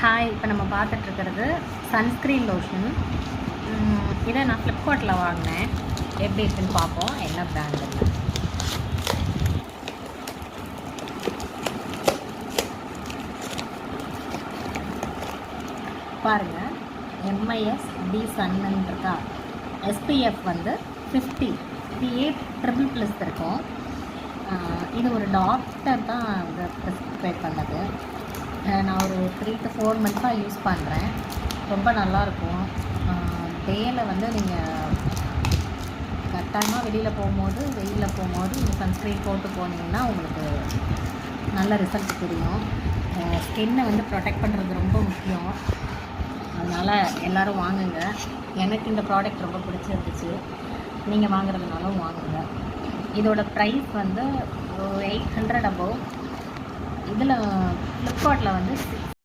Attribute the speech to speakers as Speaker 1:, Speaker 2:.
Speaker 1: Hi, இப்போ நம்ம பார்த்துட்ருக்கிறது sunscreen lotion. இதை நான் ஃப்ளிப்கார்ட்டில் வாங்கினேன். எப்படி இருக்குன்னு பார்ப்போம், என்ன பிராண்டுன்னு. பாருங்கள், எம்ஐஎஸ் டி சன்னு இருக்கா. எஸ்பிஎஃப் வந்து 50 PA ++ இருக்கும். இது ஒரு டாக்டர் தான் இதை ப்ரிஸ்கிரைப் பண்ணது. நான் ஒரு 3 to 4 மந்த்ஸாக யூஸ் பண்ணுறேன். ரொம்ப நல்லாயிருக்கும். டேயில் வந்து நீங்கள் கட்டாயமாக வெளியில் போகும்போது, வெயிலில் போகும்போது இந்த சன்ஸ்க்ரீன் போட்டு போனீங்கன்னா உங்களுக்கு நல்ல ரிசல்ட் தெரியும். ஸ்கின்னை வந்து ப்ரொடெக்ட் பண்ணுறது ரொம்ப முக்கியம். அதனால் எல்லோரும் வாங்குங்க. எனக்கு இந்த ப்ராடக்ட் ரொம்ப பிடிச்சிருந்துச்சு. நீங்கள் வாங்குறதுனாலும் வாங்குங்க. இதோட ப்ரைஸ் வந்து 800 above. இதில் ஃப்ளிப்கார்ட்டில் வந்து